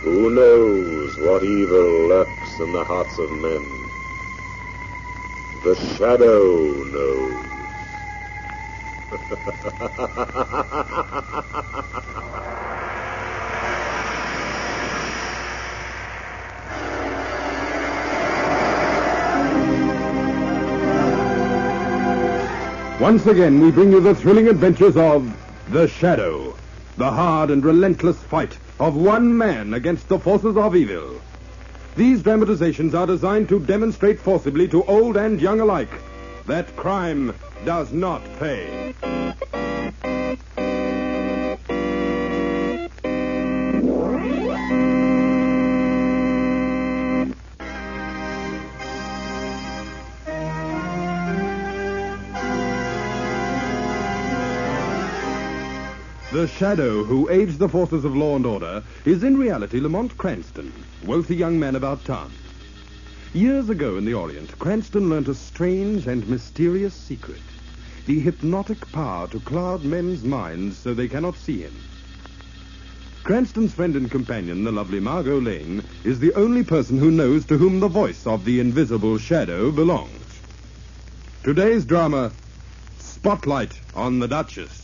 Who knows what evil lurks in the hearts of men? The shadow knows. Once again, we bring you the thrilling adventures of The Shadow, the hard and relentless fight of one man against the forces of evil. These dramatizations are designed to demonstrate forcibly to old and young alike that crime does not pay. The Shadow who aids the forces of law and order is in reality Lamont Cranston, wealthy young man about town. Years ago in the Orient, Cranston learnt a strange and mysterious secret, the hypnotic power to cloud men's minds so they cannot see him. Cranston's friend and companion, the lovely Margot Lane, is the only person who knows to whom the voice of the invisible Shadow belongs. Today's drama, Spotlight on the Duchess.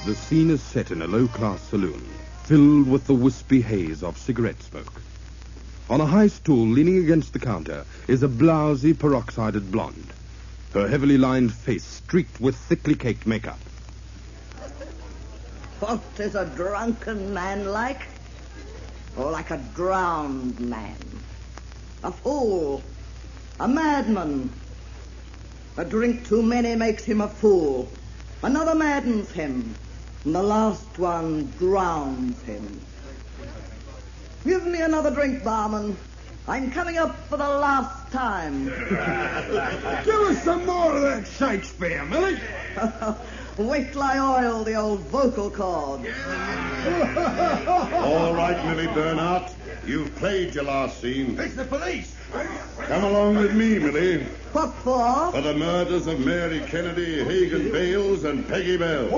The scene is set in a low-class saloon, filled with the wispy haze of cigarette smoke. On a high stool leaning against the counter is a blousy, peroxided blonde, her heavily lined face streaked with thickly caked makeup. What is a drunken man like? Or like a drowned man? A fool. A madman. A drink too many makes him a fool. Another maddens him. And the last one drowns him. Give me another drink, barman. I'm coming up for the last time. Give us some more of that Shakespeare, Millie. Wait till I oil the old vocal cord. All right, Millie Bernhardt. You've played your last scene. It's the police. Come along with me, Millie. What for? For the murders of Mary Kennedy, Hagan Bales, and Peggy Bell.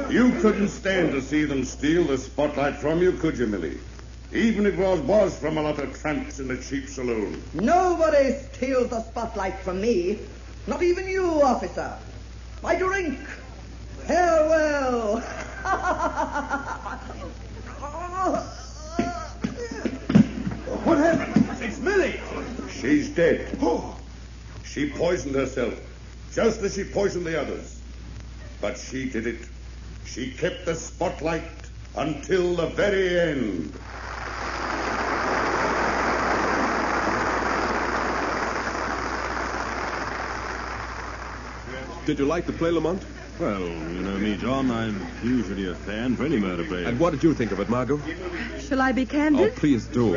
You couldn't stand to see them steal the spotlight from you, could you, Millie? Even if it was from a lot of tramps in a cheap saloon. Nobody steals the spotlight from me. Not even you, officer. I drink. Farewell. What happened? It's Millie. She's dead. She poisoned herself, just as she poisoned the others. But she did it. She kept the spotlight until the very end. Did you like the play, Lamont? Well, you know me, John. I'm usually a fan for any murder play. And what did you think of it, Margot? Shall I be candid? Oh, please do.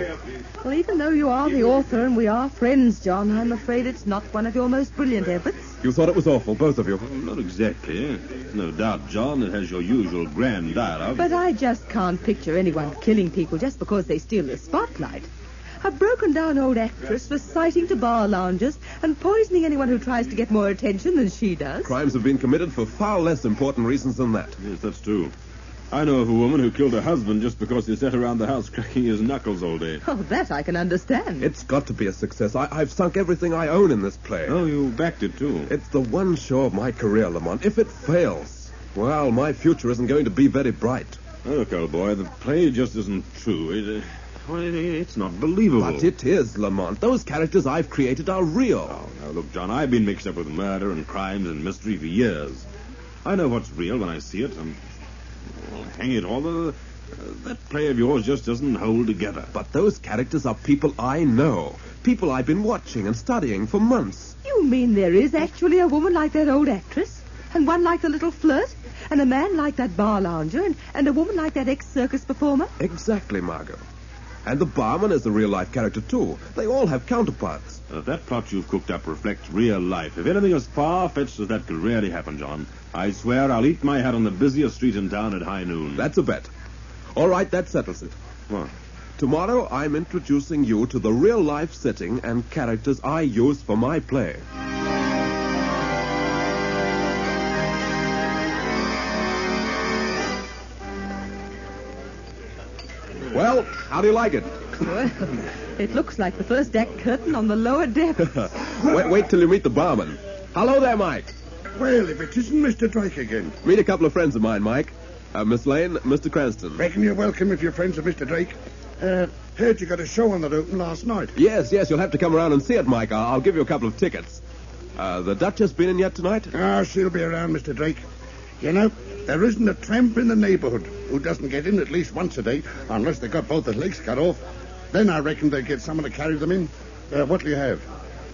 Well, even though you are the author and we are friends, John, I'm afraid it's not one of your most brilliant efforts. You thought it was awful, both of you. Well, not exactly. There's no doubt, John, it has your usual grand dialogue. But I just can't picture anyone killing people just because they steal the spotlight. A broken-down old actress reciting to bar loungers and poisoning anyone who tries to get more attention than she does. Crimes have been committed for far less important reasons than that. Yes, that's true. I know of a woman who killed her husband just because he sat around the house cracking his knuckles all day. Oh, that I can understand. It's got to be a success. I've sunk everything I own in this play. Oh, you backed it, too. It's the one show of my career, Lamont. If it fails, well, my future isn't going to be very bright. Look, old boy, the play just isn't true. It's not believable. But it is, Lamont. Those characters I've created are real. Oh, now, look, John, I've been mixed up with murder and crimes and mystery for years. I know what's real when I see it, and... well, hang it all, that play of yours just doesn't hold together. But those characters are people I know. People I've been watching and studying for months. You mean there is actually a woman like that old actress? And one like the little flirt? And a man like that bar lounger? And a woman like that ex-circus performer? Exactly, Margot. And the barman is a real-life character, too. They all have counterparts. That plot you've cooked up reflects real life. If anything as far-fetched as that could really happen, John, I swear I'll eat my hat on the busiest street in town at high noon. That's a bet. All right, that settles it. What? tomorrow I'm introducing you to the real-life setting and characters I use for my play. Well, how do you like it? Well, it looks like the first act curtain on the lower depths. Wait till you meet the barman. Hello there, Mike. Well, if it isn't Mr. Drake again. Meet a couple of friends of mine, Mike. Miss Lane, Mr. Cranston. Reckon you're welcome if you're friends of Mr. Drake. Heard you got a show on that open last night. Yes, you'll have to come around and see it, Mike. I'll give you a couple of tickets. The Duchess been in yet tonight? Ah, she'll be around, Mr. Drake. You know, there isn't a tramp in the neighborhood who doesn't get in at least once a day, unless they got both their legs cut off. Then I reckon they get someone to carry them in. What'll you have?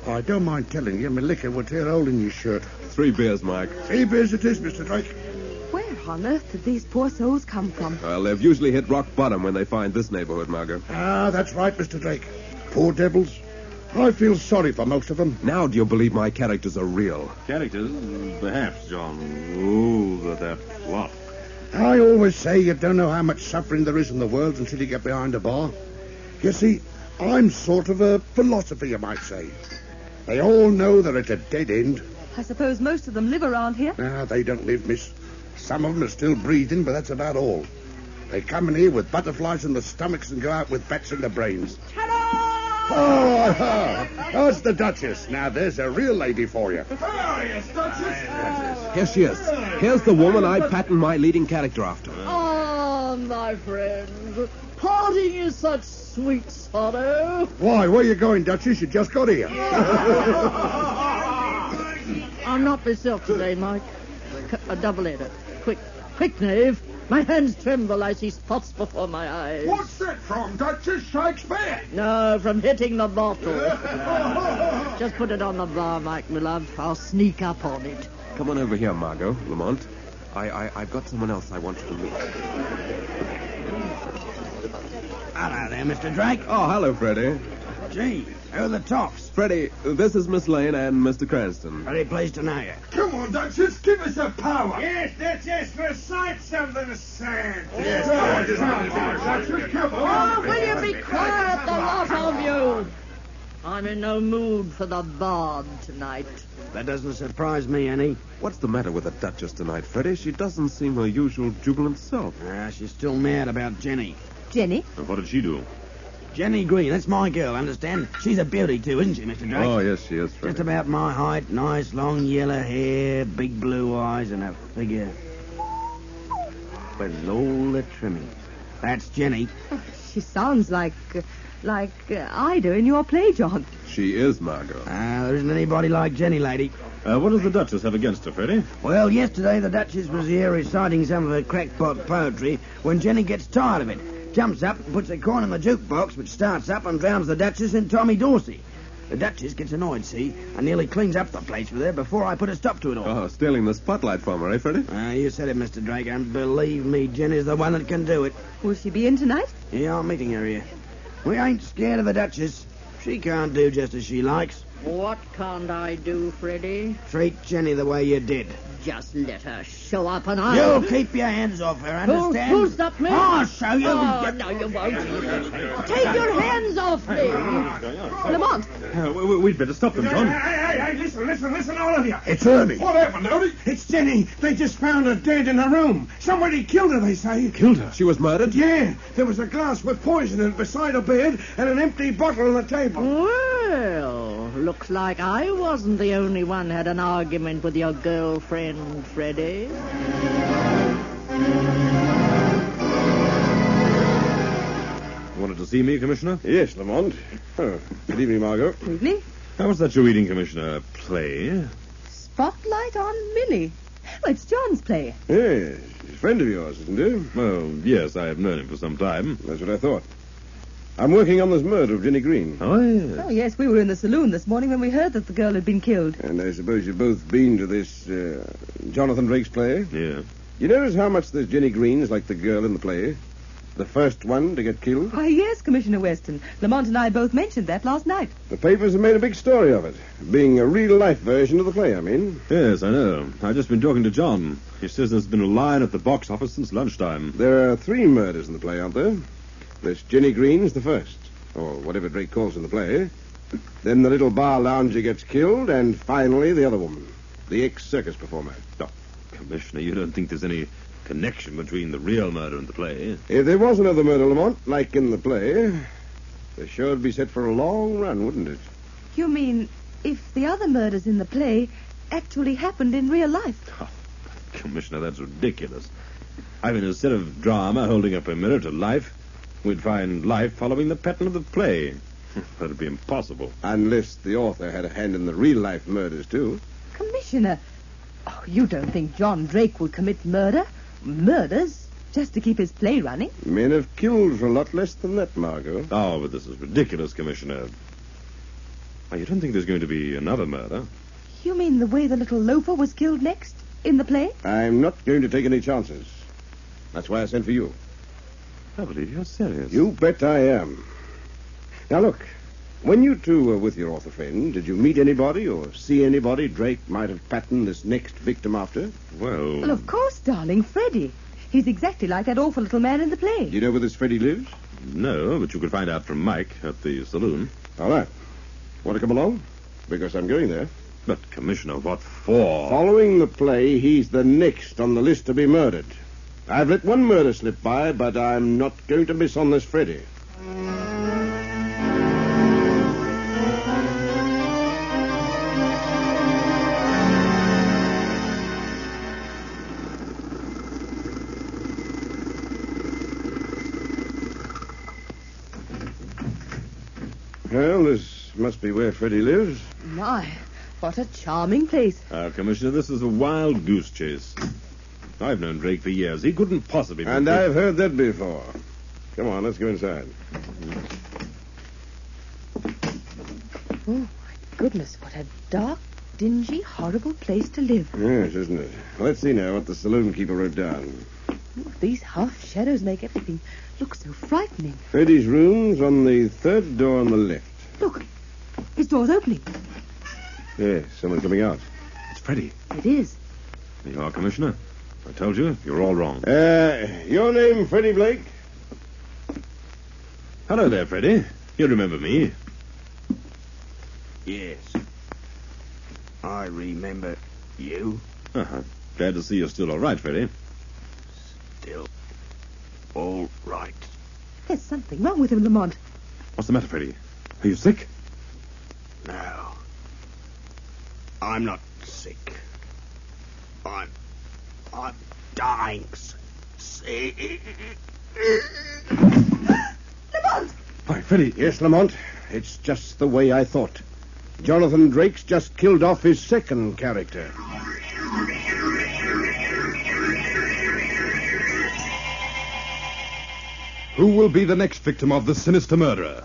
I don't mind telling you, my liquor will tear a hole in your shirt. 3 beers, Mike. 3 beers it is, Mr. Drake. Where on earth did these poor souls come from? Well, they've usually hit rock bottom when they find this neighborhood, Margot. Ah, that's right, Mr. Drake. Poor devils. I feel sorry for most of them. Now do you believe my characters are real? Characters? Perhaps, John. Oh, that plot. I always say you don't know how much suffering there is in the world until you get behind a bar. You see, I'm sort of a philosopher, you might say. They all know they're at a dead end. I suppose most of them live around here. Ah, they don't live, miss. Some of them are still breathing, but that's about all. They come in here with butterflies in their stomachs and go out with bats in their brains. Oh, it's the Duchess. Now, there's a real lady for you. Oh, yes, Duchess. Here she is. Here's the woman I patterned my leading character after. Ah, my friend. Parting is such sweet sorrow. Why, where you going, Duchess? You just got here. I'm not myself today, Mike. A double-header. Quick, knave. My hands tremble. I see spots before my eyes. What's that from, Duchess? Shakespeare? No, from hitting the bottle. Just put it on the bar, Mike, my love. I'll sneak up on it. Come on over here, Margot, Lamont. I've got someone else I want you to meet. Hello there, Mr. Drake. Oh, hello, Freddie. Gee, who are the tops? Freddie, this is Miss Lane and Mr. Cranston. Very pleased to know you. Come on, Duchess, give us a power. Yes, Duchess, recite something to say. Duchess, come on. Oh, will you be quiet, the lot of you? I'm in no mood for the bard tonight. That doesn't surprise me any. What's the matter with the Duchess tonight, Freddie? She doesn't seem her usual jubilant self. She's still mad about Jenny. Jenny? And what did she do? Jenny Green, that's my girl, understand? She's a beauty, too, isn't she, Mr. Drake? Oh, yes, she is, Freddie. Just about my height, nice long yellow hair, big blue eyes, and a figure with all the trimmings. That's Jenny. She sounds like Ida in your play, John. She is, Margot. There isn't anybody like Jenny, lady. What does the Duchess have against her, Freddie? Well, yesterday the Duchess was here reciting some of her crackpot poetry when Jenny gets tired of it. Jumps up and puts a coin in the jukebox, which starts up and drowns the Duchess in Tommy Dorsey. The Duchess gets annoyed, see, and nearly cleans up the place with her before I put a stop to it all. Oh, stealing the spotlight from her, eh, Freddie? You said it, Mr. Drake, and believe me, Jenny's the one that can do it. Will she be in tonight? Yeah, I'm meeting her here. We ain't scared of the Duchess. She can't do just as she likes. What can't I do, Freddie? Treat Jenny the way you did. Just let her show up and I'll... You keep your hands off her, understand? Who's stopped me? I'll show you. Oh, no, you won't. Take your hands off me. Lamont. We'd better stop them, John. Hey, listen, all of you. It's Ernie. What happened, Ernie? It's Jenny. They just found her dead in her room. Somebody killed her, they say. Killed her? She was murdered? Yeah. There was a glass with poison in it beside her bed and an empty bottle on the table. Well, looks like I wasn't the only one had an argument with your girlfriend, Freddie. Wanted to see me, Commissioner? Yes, Lamont. Oh, good evening, Margot. Evening. How was that you're reading, Commissioner? Play? Spotlight on Millie. Oh, it's John's play. Yes, he's a friend of yours, isn't he? Oh, yes, I have known him for some time. That's what I thought. I'm working on this murder of Jenny Green. Oh, yes. Oh, yes, we were in the saloon this morning when we heard that the girl had been killed. And I suppose you've both been to this Jonathan Drake's play? Yeah. You notice how much this Jenny Green is like the girl in the play? The first one to get killed? Why, yes, Commissioner Weston. Lamont and I both mentioned that last night. The papers have made a big story of it. Being a real-life version of the play, I mean. Yes, I know. I've just been talking to John. He says there's been a line at the box office since lunchtime. There are 3 murders in the play, aren't there? This Jenny Green's the first, or whatever Drake calls in the play. Then the little bar lounger gets killed, and finally the other woman, the ex-circus performer. Oh, Commissioner, you don't think there's any connection between the real murder and the play? If there was another murder, Lamont, like in the play, the show would be set for a long run, wouldn't it? You mean if the other murders in the play actually happened in real life? Oh, Commissioner, that's ridiculous. I mean, instead of drama holding up a mirror to life, we'd find life following the pattern of the play. That'd be impossible. Unless the author had a hand in the real-life murders, too. Commissioner, you don't think John Drake would commit murders, just to keep his play running? Men have killed for a lot less than that, Margot. Oh, but this is ridiculous, Commissioner. Oh, you don't think there's going to be another murder? You mean the way the little loafer was killed next, in the play? I'm not going to take any chances. That's why I sent for you. I believe you're serious. You bet I am. Now, look, when you two were with your author friend, did you meet anybody or see anybody Drake might have patterned this next victim after? Well, of course, darling, Freddie. He's exactly like that awful little man in the play. Do you know where this Freddie lives? No, but you could find out from Mike at the saloon. All right. Want to come along? Because I'm going there. But, Commissioner, what for? Following the play, he's the next on the list to be murdered. I've let one murder slip by, but I'm not going to miss on this Freddie. Well, this must be where Freddie lives. My, what a charming place. Commissioner, this is a wild goose chase. I've known Drake for years. He couldn't possibly be... And I've heard that before. Come on, let's go inside. Oh, my goodness, what a dark, dingy, horrible place to live. Yes, isn't it? Let's see now what the saloon keeper wrote down. Oh, these half shadows make everything look so frightening. Freddie's room's on the third door on the left. Look, his door's opening. Yes, someone coming out. It's Freddie. It is. There you are, Commissioner. I told you, you're all wrong. Your name, Freddie Blake? Hello there, Freddie. You remember me? Yes. I remember you. Uh-huh. Glad to see you're still all right, Freddie. Still all right. There's something wrong with him, Lamont. What's the matter, Freddie? Are you sick? No. I'm not sick. I'm dying sick. Lamont! Why, Freddie. Yes, Lamont. It's just the way I thought. Jonathan Drake's just killed off his second character. Who will be the next victim of the sinister murderer?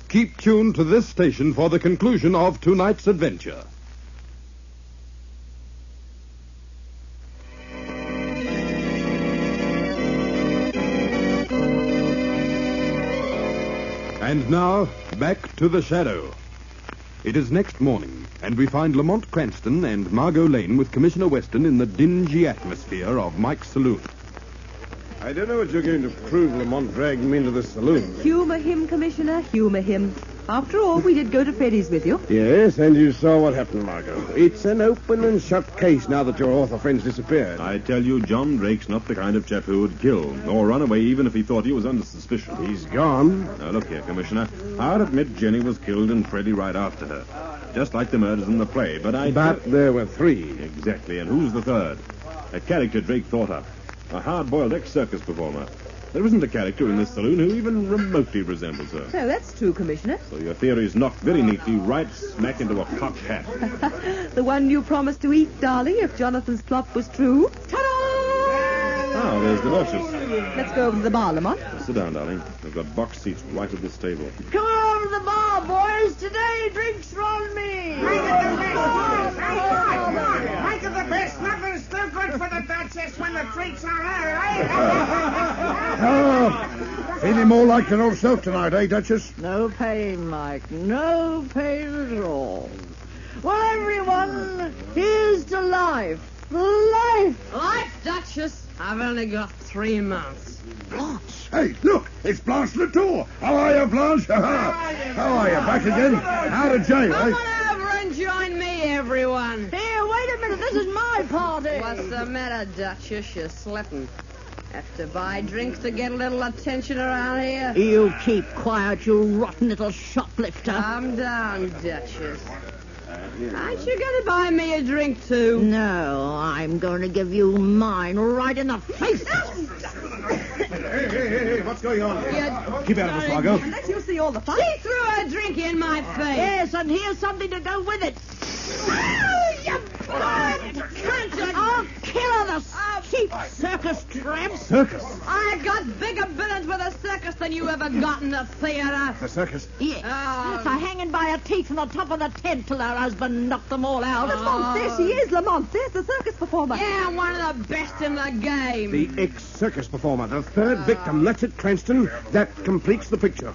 Keep tuned to this station for the conclusion of tonight's adventure. And now, back to the Shadow. It is next morning, and we find Lamont Cranston and Margot Lane with Commissioner Weston in the dingy atmosphere of Mike's saloon. I don't know what you're going to prove, Lamont dragging me into the saloon. Humor him, Commissioner, humor him. After all, we did go to Freddie's with you. Yes, and you saw what happened, Margot. It's an open and shut case now that your author friend's disappeared. I tell you, John Drake's not the kind of chap who would kill or run away even if he thought he was under suspicion. He's gone. Now, look here, Commissioner. I'll admit Jenny was killed and Freddie right after her. Just like the murders in the play, but there were three. Exactly, and who's the third? A character Drake thought up. A hard-boiled ex-circus performer. There isn't a character in this saloon who even remotely resembles her. So that's true, Commissioner. So your theory's knocked very neatly right smack into a cocked hat. The one you promised to eat, darling, if Jonathan's plot was true. Ta-da! Oh, there's the duchess. Let's go over to the bar, Lamont. Sit down, darling. We've got box seats right at this table. Come on over to the bar, boys. Today, drinks are on me. Make it the best. Nothing's too good for the duchess when the treats are her, eh? Feeling more like your old self tonight, eh, Duchess? No pain, Mike. No pain at all. Well, everyone, here's to life. Life! Life, Duchess. I've only got 3 months. Hey, look, it's Blanche Latour. How are you, Blanche? How are you? Back again? Out of jail, Come eh? on over and join me, everyone. Here, wait a minute. This is my party. What's the matter, Duchess? You're slipping. Have to buy drinks to get a little attention around here? You keep quiet, you rotten little shoplifter. Calm down, Duchess. Aren't you going to buy me a drink, too? No, I'm going to give you mine right in the face. Hey, what's going on here? Yeah. Keep out of this, Margot. Let you see all the fun. She threw a drink in my face. Yes, and here's something to go with it. I'll kill her, the cheap circus tramp. Circus? I've got bigger billets with a circus than you ever got in the theater. The circus? Yes. They're hanging by her teeth on the top of the tent till her husband knocked them all out. Lamont, there she is, Lamont. There's the circus performer. Yeah, one of the best in the game. The ex-circus performer, the third victim. That's it, Cranston. That completes the picture.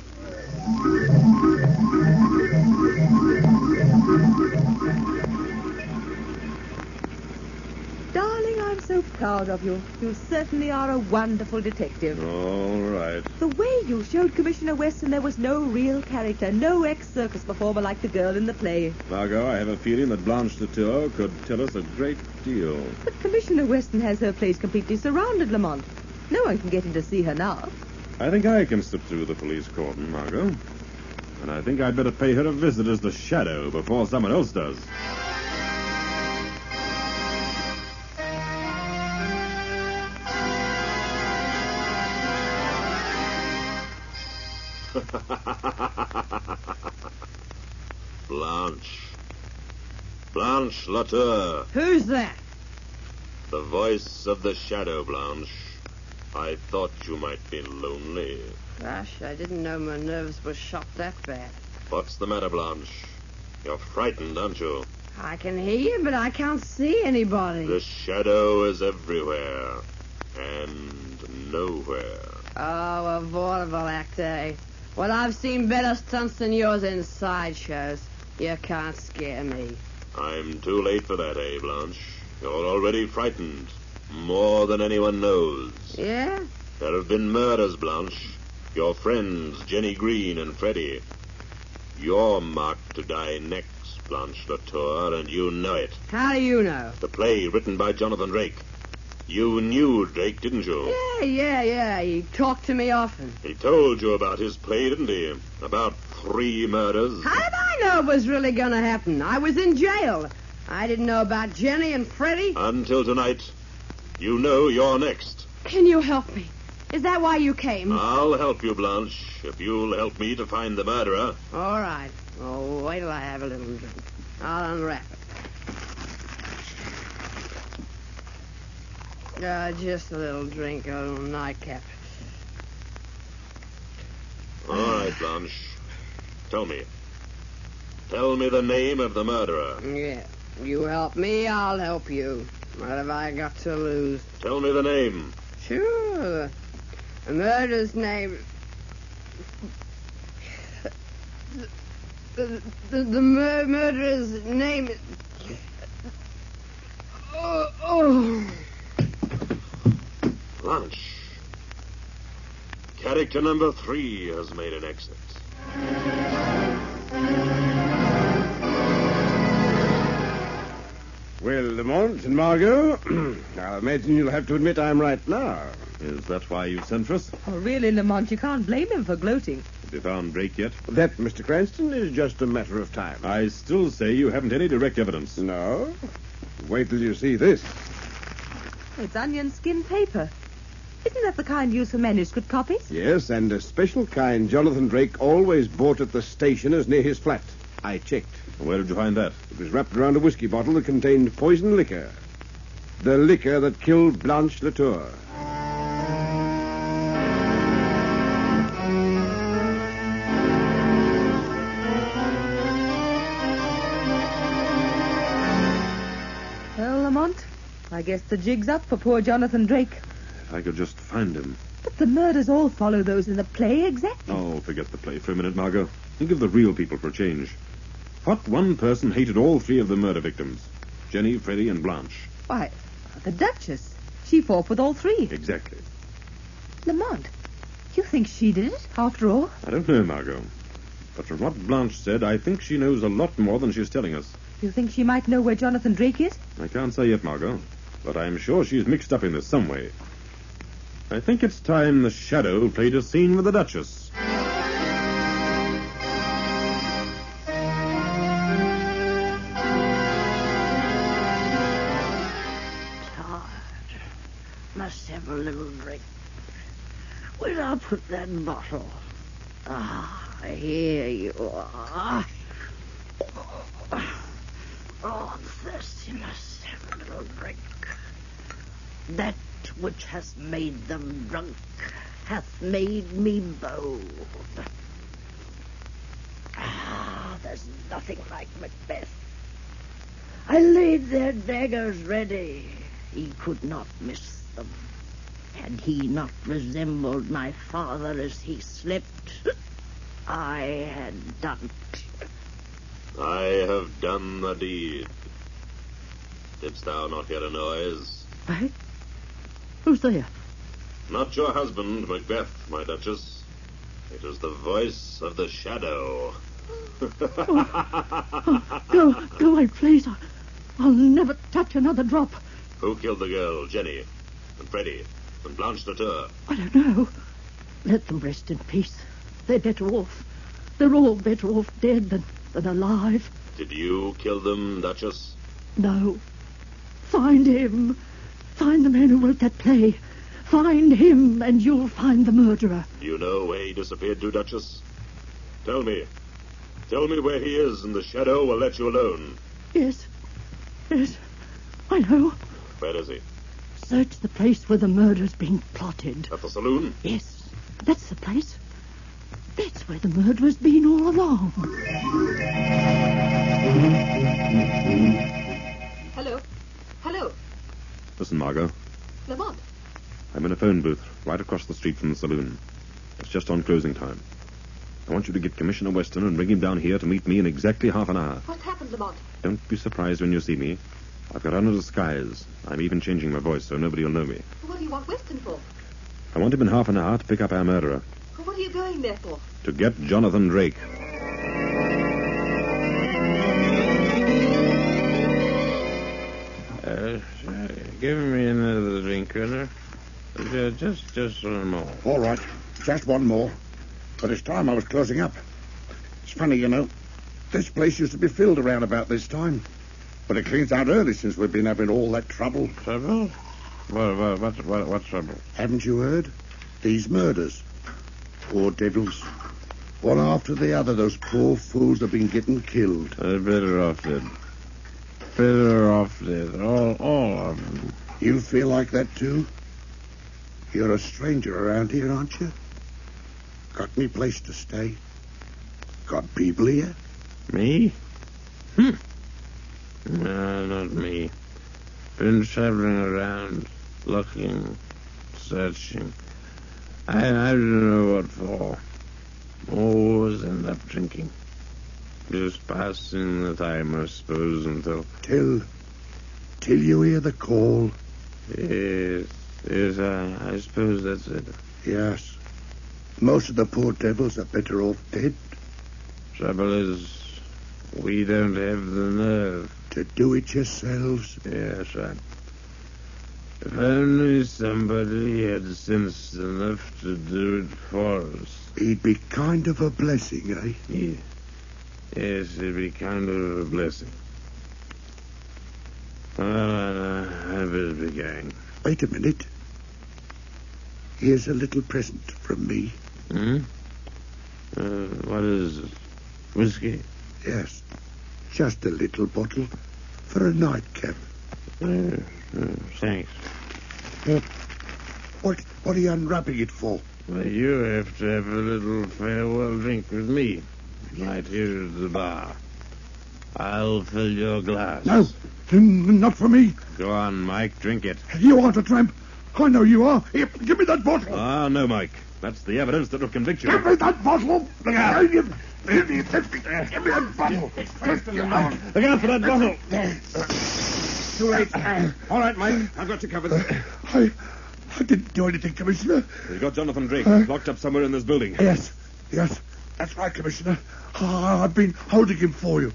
Darling, I'm so proud of you. You certainly are a wonderful detective. All right. The way you showed Commissioner Weston there was no real character, no ex-circus performer like the girl in the play. Margot, I have a feeling that Blanche Latour could tell us a great deal. But Commissioner Weston has her place completely surrounded, Lamont. No one can get in to see her now. I think I can slip through the police cordon, Margot. And I think I'd better pay her a visit as the Shadow before someone else does. Blanche Latour. Who's that? The voice of the Shadow, Blanche. I thought you might be lonely. Gosh, I didn't know my nerves were shot that bad. What's the matter, Blanche? You're frightened, aren't you? I can hear you, but I can't see anybody. The Shadow is everywhere and nowhere. Oh, a vaudeville act, eh? Well, I've seen better stunts than yours in sideshows. You can't scare me. I'm too late for that, eh, Blanche? You're already frightened. More than anyone knows. Yeah? There have been murders, Blanche. Your friends, Jenny Green and Freddie. You're marked to die next, Blanche Latour, and you know it. How do you know? The play written by Jonathan Drake. You knew Drake, didn't you? Yeah. He talked to me often. He told you about his play, didn't he? About 3 murders. How did I know it was really going to happen? I was in jail. I didn't know about Jenny and Freddie. Until tonight. You know you're next. Can you help me? Is that why you came? I'll help you, Blanche, if you'll help me to find the murderer. All right. Oh, wait till I have a little drink. I'll unwrap it. Just a little drink, a little nightcap. All right, Blanche. Tell me. Tell me the name of the murderer. Yeah. You help me, I'll help you. What have I got to lose? Tell me the name. Sure. The murderer's name... The murderer's name is... Oh. Blanche. Character number 3 has made an exit. Well, Lamont and Margot, I imagine you'll have to admit I'm right now. Is that why you sent for us? Oh, really, Lamont, you can't blame him for gloating. Have you found Drake yet? That, Mr. Cranston, is just a matter of time. I still say you haven't any direct evidence. No? Wait till you see this. It's onion skin paper. Isn't that the kind used for manuscript copies? Yes, and a special kind Jonathan Drake always bought at the station as near his flat. I checked. Where did you find that? It was wrapped around a whiskey bottle that contained poison liquor. The liquor that killed Blanche Latour. Well, Lamont, I guess the jig's up for poor Jonathan Drake. If I could just find him. But the murders all follow those in the play exactly. Oh, forget the play for a minute, Margot. Think of the real people for a change. What one person hated all 3 of the murder victims? Jenny, Freddie, and Blanche. Why, the Duchess. She she fought with all three. Exactly. Lamont, you think she did it, after all? I don't know, Margot. But from what Blanche said, I think she knows a lot more than she's telling us. You think she might know where Jonathan Drake is? I can't say yet, Margot. But I'm sure she's mixed up in this some way. I think it's time the Shadow played a scene with the Duchess. Must have a little drink. Where'd I put that bottle? Here you are. Oh, I'm thirsty. Must have a little drink. That which has made them drunk hath made me bold. There's nothing like Macbeth. I laid their daggers ready. He could not miss them. Had he not resembled my father as he slept, I had done it. I have done the deed. Didst thou not hear a noise? Eh? Who's there? Not your husband, Macbeth, my Duchess. It is the voice of the Shadow. Go away, please. I'll never touch another drop. Who killed the girl, Jenny, and Freddie, and Blanche Latour? I don't know. Let them rest in peace. They're better off. They're all better off dead than alive. Did you kill them, Duchess? No. Find him. Find the man who wrote that play. Find him, and you'll find the murderer. Do you know where he disappeared to, Duchess? Tell me. Tell me where he is, and the Shadow will let you alone. Yes. I know. Where is he? Search the place where the murder's been plotted. At the saloon? Yes, that's the place. That's where the murderer's been all along. Hello. Listen, Margot. Lamont. I'm in a phone booth right across the street from the saloon. It's just on closing time. I want you to get Commissioner Weston and bring him down here to meet me in exactly half an hour. What happened, Lamont? Don't be surprised when you see me. I've got on a disguise. I'm even changing my voice so nobody will know me. What do you want Weston for? I want him in half an hour to pick up our murderer. What are you going there for? To get Jonathan Drake. Give me another drink, Colonel. Just one more. All right. Just one more. But it's time I was closing up. It's funny, you know. This place used to be filled around about this time. But it cleans out early since we've been having all that trouble. Trouble? What trouble? Haven't you heard? These murders. Poor devils. One after the other, those poor fools have been getting killed. They're better off dead. Better off dead. All of them. You feel like that, too? You're a stranger around here, aren't you? Got any place to stay? Got people here? Me? No, not me. Been traveling around, looking, searching. I don't know what for. Always end up drinking. Just passing the time, I suppose, until... Till you hear the call? Yes, I suppose that's it. Yes. Most of the poor devils are better off dead. Trouble is, we don't have the nerve. To do it yourselves? Yes, right. If only somebody had sense enough to do it for us. He'd be kind of a blessing, eh? Yeah. Yes, it'd be kind of a blessing. Well, I better be going. Wait a minute. Here's a little present from me. What is it? Whiskey? Yes. Just a little bottle for a nightcap. Thanks. What are you unwrapping it for? Well, you have to have a little farewell drink with me. Right here at the bar. I'll fill your glass. No, not for me. Go on, Mike, drink it. You aren't a tramp. I know you are. Here, give me that bottle. No, Mike. That's the evidence that will convict you. Give me that bottle. Look out. Give me that bottle. Look out for that bottle. Too late. All right, Mike. I've got you covered. I didn't do anything, Commissioner. We've got Jonathan Drake locked up somewhere in this building. Yes. That's right, Commissioner. I've been holding him for you.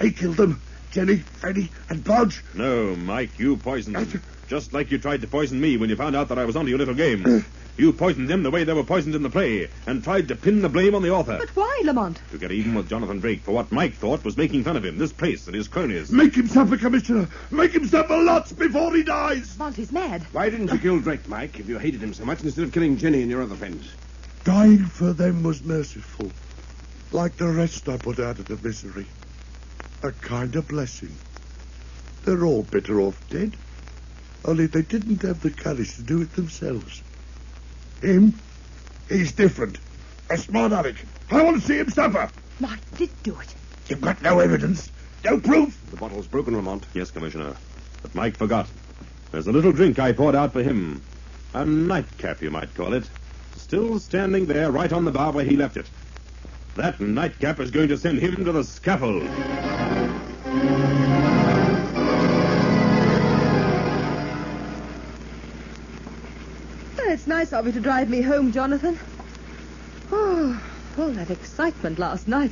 He killed them. Jenny, Freddie, and Podge. No, Mike, you poisoned them. Just like you tried to poison me when you found out that I was onto your little game. You poisoned them the way they were poisoned in the play, and tried to pin the blame on the author. But why, Lamont? To get even with Jonathan Drake for what Mike thought was making fun of him, this place and his cronies. Make him suffer, Commissioner. Make him suffer lots before he dies. Lamont is mad. Why didn't you kill Drake, Mike, if you hated him so much, instead of killing Jenny and your other friends? Dying for them was merciful. Like the rest I put out of the misery. A kind of blessing. They're all better off dead. Only they didn't have the courage to do it themselves. Him? He's different. A smart aleck. I want to see him suffer. Mike did do it. You've got no evidence. No proof. The bottle's broken, Lamont. Yes, Commissioner. But Mike forgot. There's a little drink I poured out for him. A nightcap, you might call it. Still standing there right on the bar where he left it. That nightcap is going to send him to the scaffold. It's nice of you to drive me home, Jonathan. Oh, all that excitement last night.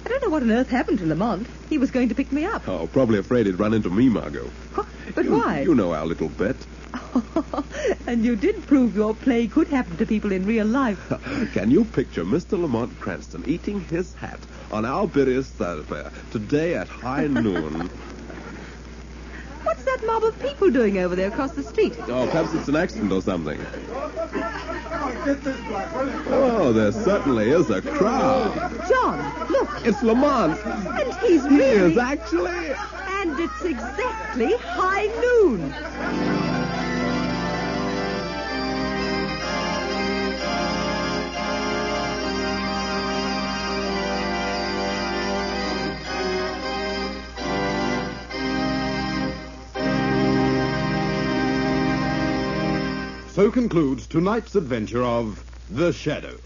I don't know what on earth happened to Lamont. He was going to pick me up. Oh, probably afraid he'd run into me, Margot. But why? You know our little bet. And you did prove your play could happen to people in real life. Can you picture Mr. Lamont Cranston eating his hat on our biggest thoroughfare today at high noon? What's that mob of people doing over there across the street? Oh, perhaps it's an accident or something. Oh, there certainly is a crowd. John, look. It's Lamont. And he's He really... is actually... And it's exactly high noon. So concludes tonight's adventure of The Shadow.